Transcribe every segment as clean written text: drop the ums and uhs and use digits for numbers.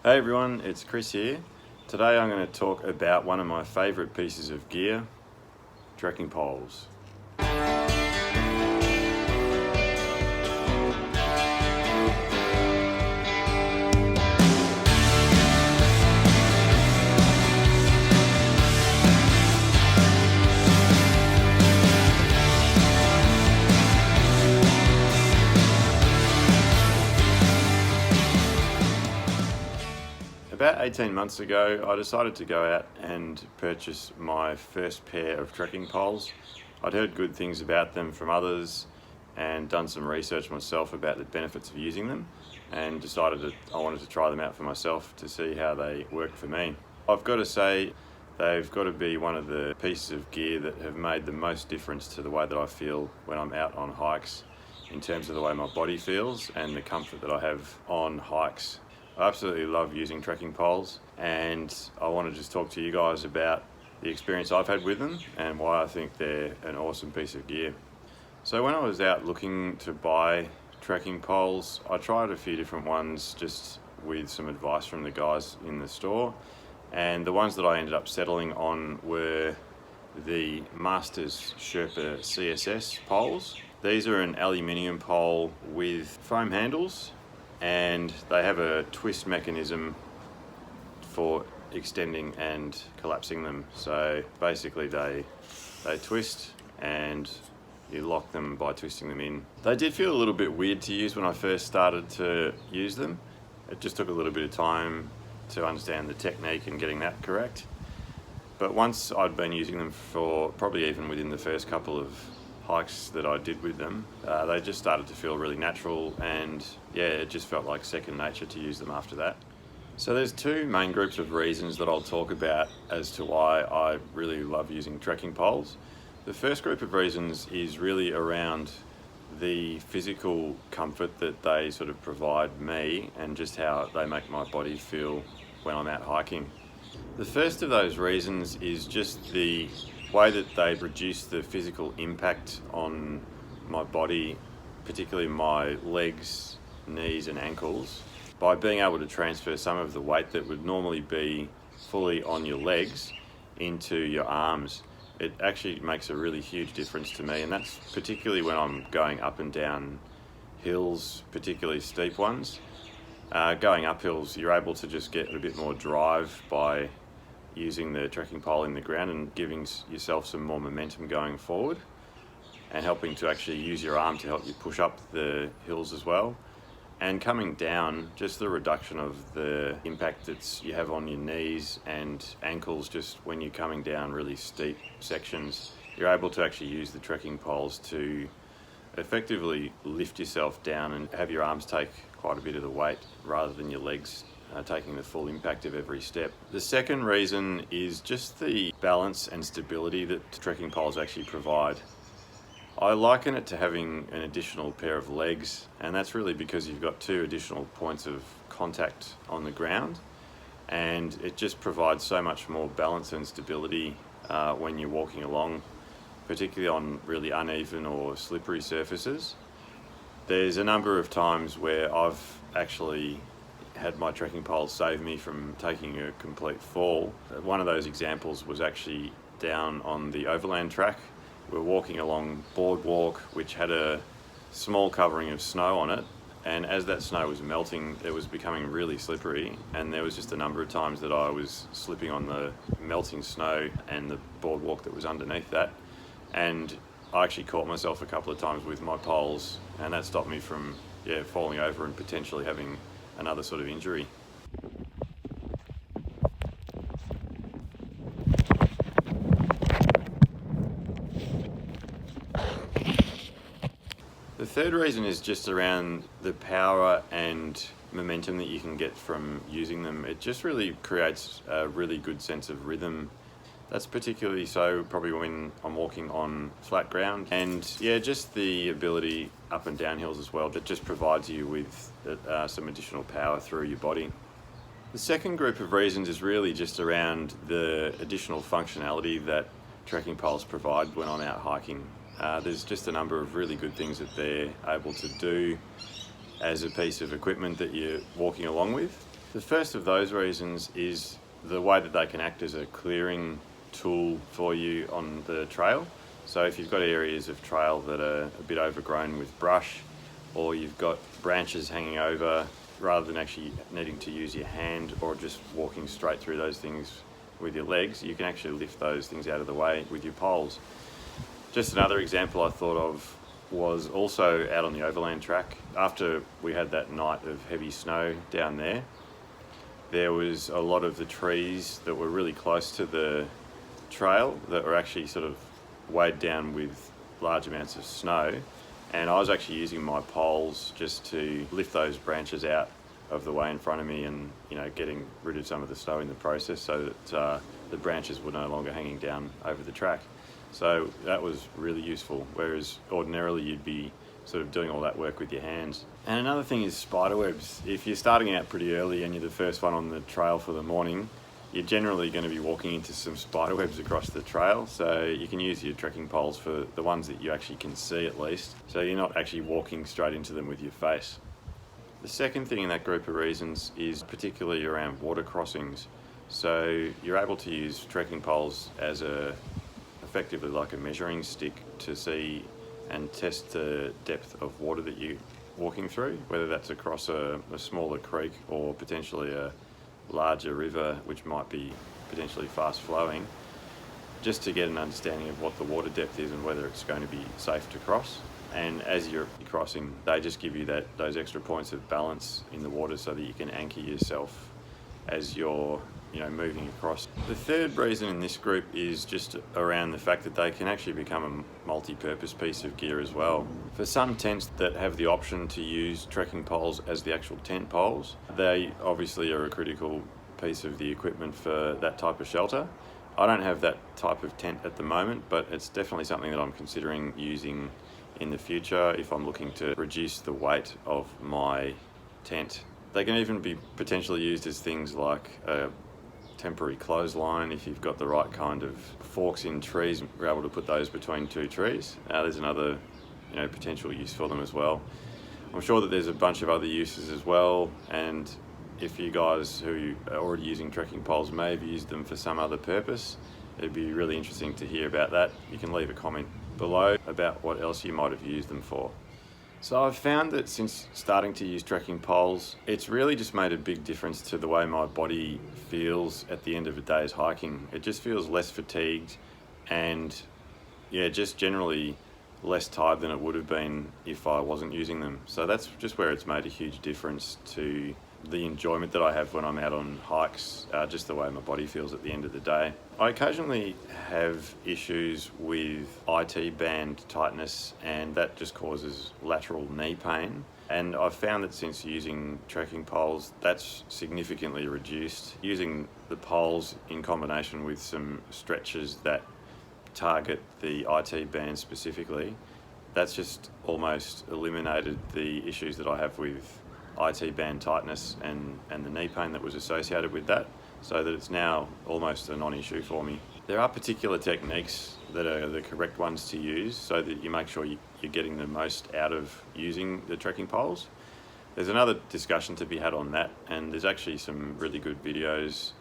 Hey everyone, it's Chris here. Today I'm going to talk about one of my favourite pieces of gear, trekking poles. About 18 months ago, I decided to go out and purchase my first pair of trekking poles. I'd heard good things about them from others and done some research myself about the benefits of using them, and decided that I wanted to try them out for myself to see how they work for me. I've got to say, they've got to be one of the pieces of gear that have made the most difference to the way that I feel when I'm out on hikes, in terms of the way my body feels and the comfort that I have on hikes. I absolutely love using trekking poles, and I want to just talk to you guys about the experience I've had with them and why I think they're an awesome piece of gear. So when I was out looking to buy trekking poles, I tried a few different ones just with some advice from the guys in the store, and the ones that I ended up settling on were the Masters Sherpa CSS poles. These are an aluminium pole with foam handles, and they have a twist mechanism for extending and collapsing them. So basically they twist and you lock them by twisting them in. They did feel a little bit weird to use when I first started to use them. It just took a little bit of time to understand the technique and getting that correct. But once I'd been using them for probably even within the first couple of hikes that I did with them, they just started to feel really natural, and yeah, it just felt like second nature to use them after that. So there's two main groups of reasons that I'll talk about as to why I really love using trekking poles. The first group of reasons is really around the physical comfort that they sort of provide me and just how they make my body feel when I'm out hiking. The first of those reasons is just the way that they reduce the physical impact on my body, particularly my legs, knees and ankles, by being able to transfer some of the weight that would normally be fully on your legs into your arms. It actually makes a really huge difference to me, and that's particularly when I'm going up and down hills, particularly steep ones. Going up hills, you're able to just get a bit more drive by using the trekking pole in the ground and giving yourself some more momentum going forward, and helping to actually use your arm to help you push up the hills as well. And coming down, just the reduction of the impact that you have on your knees and ankles just when you're coming down really steep sections, you're able to actually use the trekking poles to effectively lift yourself down and have your arms take quite a bit of the weight rather than your legs taking the full impact of every step. The second reason is just the balance and stability that trekking poles actually provide. I liken it to having an additional pair of legs, and that's really because you've got two additional points of contact on the ground, and it just provides so much more balance and stability when you're walking along, particularly on really uneven or slippery surfaces. There's a number of times where I've actually had my trekking pole save me from taking a complete fall. One of those examples was actually down on the overland track. We're walking along boardwalk which had a small covering of snow on it, and as that snow was melting it was becoming really slippery, and there was just a number of times that I was slipping on the melting snow and the boardwalk that was underneath that, and I actually caught myself a couple of times with my poles, and that stopped me from falling over and potentially having another sort of injury. The third reason is just around the power and momentum that you can get from using them. It just really creates a really good sense of rhythm. That's particularly so probably when I'm walking on flat ground, and just the ability up and down hills as well, that just provides you with some additional power through your body. The second group of reasons is really just around the additional functionality that trekking poles provide when I'm out hiking. There's just a number of really good things that they're able to do as a piece of equipment that you're walking along with. The first of those reasons is the way that they can act as a clearing tool for you on the trail. So if you've got areas of trail that are a bit overgrown with brush, or you've got branches hanging over, rather than actually needing to use your hand or just walking straight through those things with your legs, you can actually lift those things out of the way with your poles. Just another example I thought of was also out on the overland track. After we had that night of heavy snow down there was a lot of the trees that were really close to the trail that were actually sort of weighed down with large amounts of snow, and I was actually using my poles just to lift those branches out of the way in front of me, and getting rid of some of the snow in the process, so that the branches were no longer hanging down over the track. So that was really useful, whereas ordinarily you'd be sort of doing all that work with your hands. And another thing is spider webs. If you're starting out pretty early and you're the first one on the trail for the morning, you're generally going to be walking into some spider webs across the trail, so you can use your trekking poles for the ones that you actually can see at least, so you're not actually walking straight into them with your face. The second thing in that group of reasons is particularly around water crossings. So you're able to use trekking poles as effectively like a measuring stick to see and test the depth of water that you're walking through, whether that's across a smaller creek or potentially a larger river which might be potentially fast flowing, just to get an understanding of what the water depth is and whether it's going to be safe to cross. And as you're crossing, they just give you those extra points of balance in the water so that you can anchor yourself as you're moving across. The third reason in this group is just around the fact that they can actually become a multi-purpose piece of gear as well. For some tents that have the option to use trekking poles as the actual tent poles, they obviously are a critical piece of the equipment for that type of shelter. I don't have that type of tent at the moment, but it's definitely something that I'm considering using in the future if I'm looking to reduce the weight of my tent. They can even be potentially used as things like a temporary clothesline if you've got the right kind of forks in trees. We're able to put those between two trees. There's another potential use for them as well. I'm sure that there's a bunch of other uses as well, and if you guys who are already using trekking poles may have used them for some other purpose, it'd be really interesting to hear about that. You can leave a comment below about what else you might have used them for. So I've found that since starting to use trekking poles, it's really just made a big difference to the way my body feels at the end of a day's hiking. It just feels less fatigued and just generally less tired than it would have been if I wasn't using them. So that's just where it's made a huge difference to the enjoyment that I have when I'm out on hikes, just the way my body feels at the end of the day. I occasionally have issues with IT band tightness, and that just causes lateral knee pain. And I've found that since using trekking poles, that's significantly reduced. Using the poles in combination with some stretches that target the IT band specifically, that's just almost eliminated the issues that I have with IT band tightness and the knee pain that was associated with that, so that it's now almost a non-issue for me. There are particular techniques that are the correct ones to use so that you make sure you're getting the most out of using the trekking poles. There's another discussion to be had on that, and there's actually some really good videos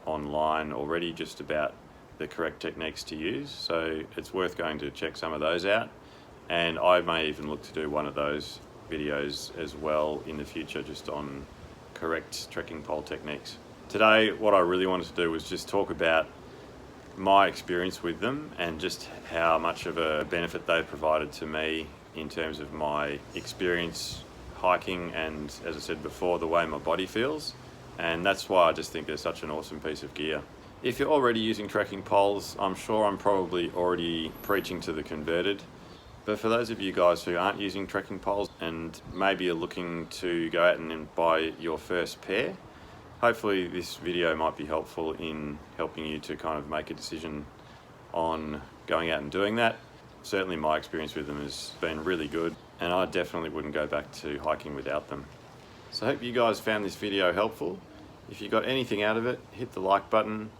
online already just about the correct techniques to use, so it's worth going to check some of those out, and I may even look to do one of those videos as well in the future, just on correct trekking pole techniques. Today, what I really wanted to do was just talk about my experience with them and just how much of a benefit they've provided to me in terms of my experience hiking and, as I said before, the way my body feels. And that's why I just think they're such an awesome piece of gear. If you're already using trekking poles, I'm sure I'm probably already preaching to the converted. But for those of you guys who aren't using trekking poles and maybe are looking to go out and buy your first pair, hopefully this video might be helpful in helping you to kind of make a decision on going out and doing that. Certainly my experience with them has been really good, and I definitely wouldn't go back to hiking without them. So I hope you guys found this video helpful. If you got anything out of it, hit the like button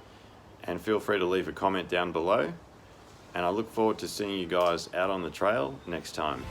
and feel free to leave a comment down below. And I look forward to seeing you guys out on the trail next time.